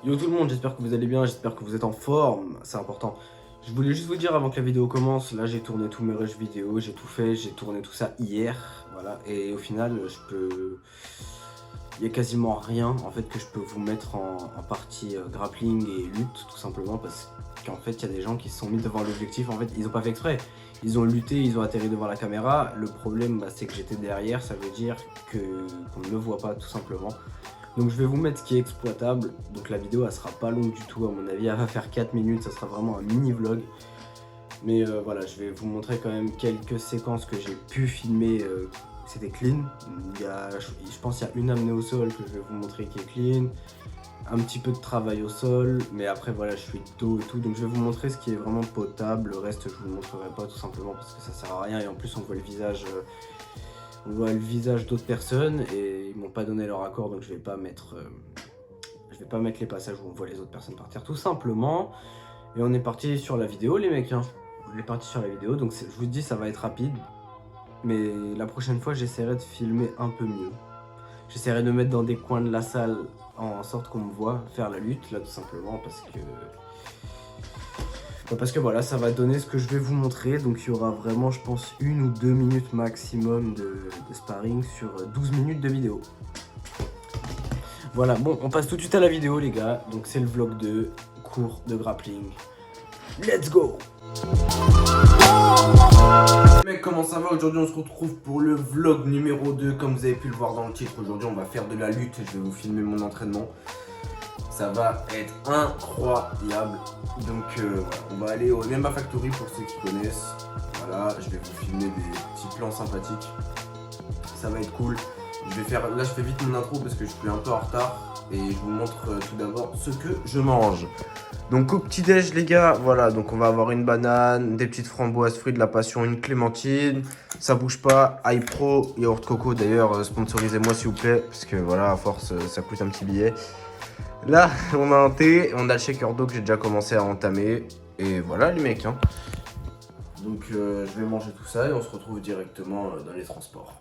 Yo tout le monde, j'espère que vous allez bien, j'espère que vous êtes en forme, c'est important. Je voulais juste vous dire avant que la vidéo commence, là j'ai tourné tous mes rushs vidéo, j'ai tout fait, j'ai tourné tout ça hier, voilà, et au final il y a quasiment rien en fait que je peux vous mettre en partie grappling et lutte, tout simplement parce qu'en fait il y a des gens qui se sont mis devant l'objectif, en fait ils ont pas fait exprès, ils ont lutté, ils ont atterri devant la caméra, le problème c'est que j'étais derrière, ça veut dire qu'on ne me voit pas tout simplement. Donc je vais vous mettre ce qui est exploitable, donc la vidéo elle sera pas longue du tout à mon avis, elle va faire 4 minutes, ça sera vraiment un mini vlog. Mais voilà, je vais vous montrer quand même quelques séquences que j'ai pu filmer, c'était clean. Je pense qu'il y a une amenée au sol que je vais vous montrer qui est clean, un petit peu de travail au sol, mais après voilà je suis dos et tout, donc je vais vous montrer ce qui est vraiment potable, le reste je vous le montrerai pas tout simplement parce que ça sert à rien et en plus on voit le visage... d'autres personnes et ils m'ont pas donné leur accord, donc je vais pas mettre les passages où on voit les autres personnes par terre tout simplement. Et on est parti sur la vidéo les mecs, hein. On est parti sur la vidéo, donc je vous dis ça va être rapide, mais la prochaine fois j'essaierai de filmer un peu mieux. J'essaierai de me mettre dans des coins de la salle en sorte qu'on me voit faire la lutte là tout simplement parce que voilà, ça va donner ce que je vais vous montrer. Donc il y aura vraiment, je pense, 1 ou 2 minutes maximum de sparring sur 12 minutes de vidéo. Voilà, bon, on passe tout de suite à la vidéo les gars. Donc c'est le vlog 2, cours de grappling. Let's go! Les mecs, comment ça va? Aujourd'hui on se retrouve pour le vlog numéro 2. Comme vous avez pu le voir dans le titre, aujourd'hui on va faire de la lutte. Je vais vous filmer mon entraînement. Ça va être incroyable. Donc voilà, on va aller au Nemba Factory pour ceux qui connaissent. Voilà, je vais vous filmer des petits plans sympathiques. Ça va être cool. Là je fais vite mon intro parce que je suis un peu en retard. Et je vous montre tout d'abord ce que je mange. Donc au petit déj les gars, voilà, donc on va avoir une banane, des petites framboises, fruits de la passion, une clémentine. Ça bouge pas, iPro, yaourt coco d'ailleurs, sponsorisez-moi s'il vous plaît. Parce que voilà, à force ça coûte un petit billet. Là, on a un thé, on a le shaker d'eau que j'ai déjà commencé à entamer. Et voilà les mecs, hein. Donc je vais manger tout ça et on se retrouve directement dans les transports.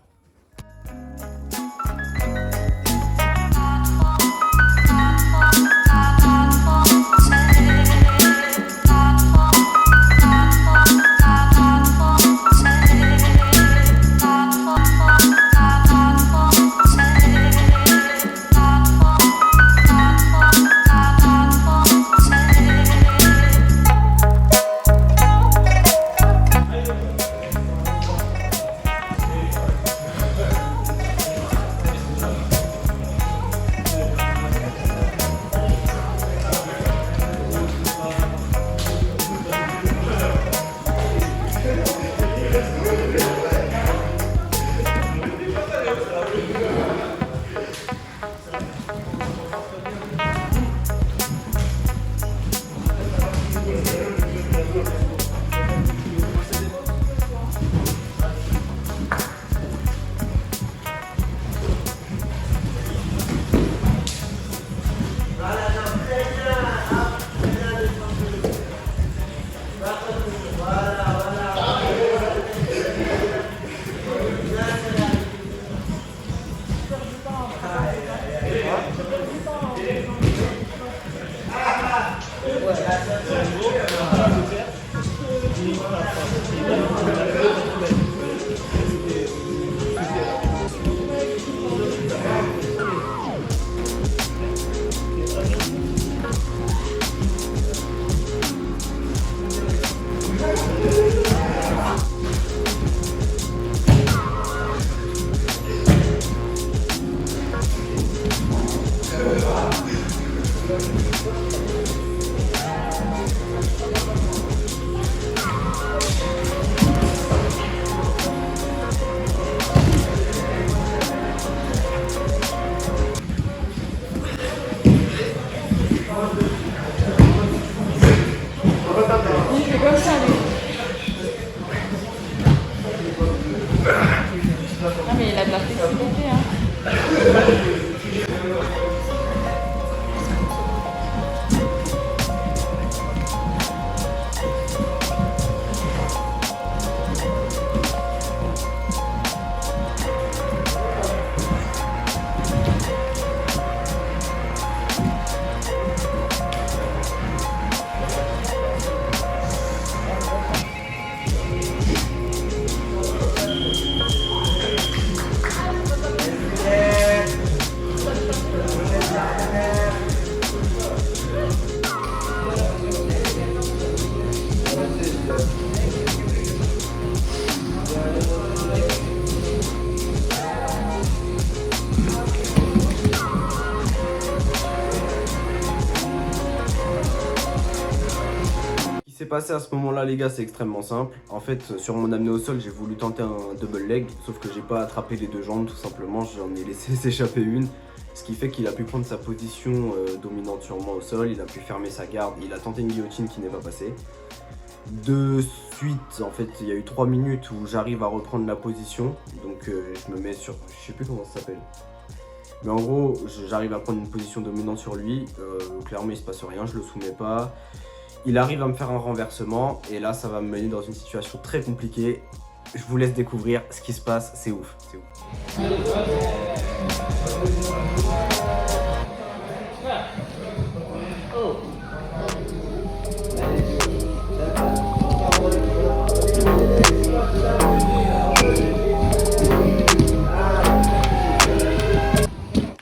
Ah mais il a de la flexibilité hein. s'est passé à ce moment-là, les gars, c'est extrêmement simple. En fait, sur mon amené au sol, j'ai voulu tenter un double leg, sauf que j'ai pas attrapé les deux jambes, tout simplement. J'en ai laissé s'échapper une, ce qui fait qu'il a pu prendre sa position dominante sur moi au sol. Il a pu fermer sa garde. Il a tenté une guillotine qui n'est pas passée. De suite, en fait, il y a eu 3 minutes où j'arrive à reprendre la position. Donc, je me mets sur, je sais plus comment ça s'appelle. Mais en gros, j'arrive à prendre une position dominante sur lui. Clairement, il se passe rien, je le soumets pas. Il arrive à me faire un renversement et là ça va me mener dans une situation très compliquée. Je vous laisse découvrir ce qui se passe, c'est ouf, c'est ouf.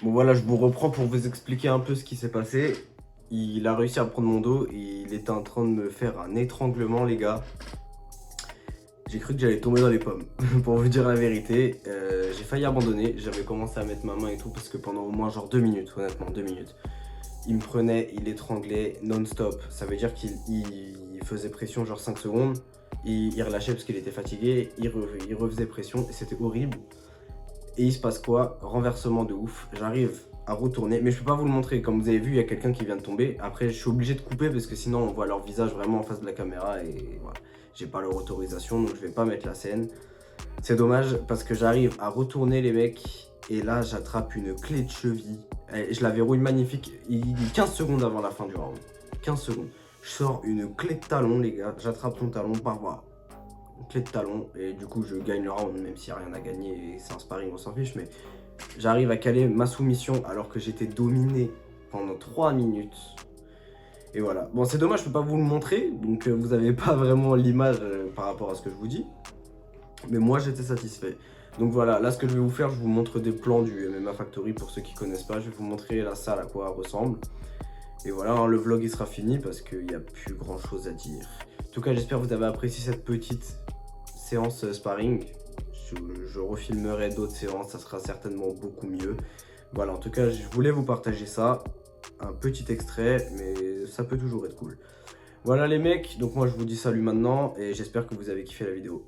Bon voilà, je vous reprends pour vous expliquer un peu ce qui s'est passé. Il a réussi à prendre mon dos et il était en train de me faire un étranglement, les gars. J'ai cru que j'allais tomber dans les pommes, pour vous dire la vérité. J'ai failli abandonner, j'avais commencé à mettre ma main et tout parce que pendant au moins genre 2 minutes, honnêtement, 2 minutes. Il me prenait, il étranglait non-stop. Ça veut dire qu'il faisait pression genre 5 secondes. Il relâchait parce qu'il était fatigué, il refaisait pression et c'était horrible. Et il se passe quoi? Renversement de ouf. J'arrive à retourner, mais je peux pas vous le montrer. Comme vous avez vu, il y a quelqu'un qui vient de tomber. Après, je suis obligé de couper parce que sinon on voit leur visage vraiment en face de la caméra et voilà. J'ai pas leur autorisation, donc je vais pas mettre la scène. C'est dommage parce que j'arrive à retourner les mecs et là j'attrape une clé de cheville. Et je la verrouille magnifique. Il 15 secondes avant la fin du round. 15 secondes. Je sors une clé de talon, les gars. J'attrape son talon par bas. Une clé de talon et du coup je gagne le round, même s'il n'y a rien à gagner et c'est un sparring, on s'en fiche, mais j'arrive à caler ma soumission alors que j'étais dominé pendant 3 minutes. Et voilà. Bon, c'est dommage, je peux pas vous le montrer, donc vous avez pas vraiment l'image par rapport à ce que je vous dis. Mais moi, j'étais satisfait. Donc voilà, là, ce que je vais vous faire, je vous montre des plans du MMA Factory pour ceux qui connaissent pas. Je vais vous montrer la salle à quoi elle ressemble. Et voilà, hein, le vlog, il sera fini parce qu'il n'y a plus grand chose à dire. En tout cas, j'espère que vous avez apprécié cette petite séance sparring. Je refilmerai d'autres séances, ça sera certainement beaucoup mieux. Voilà, en tout cas, je voulais vous partager ça. Un petit extrait, mais ça peut toujours être cool. Voilà les mecs, donc moi je vous dis salut maintenant et j'espère que vous avez kiffé la vidéo.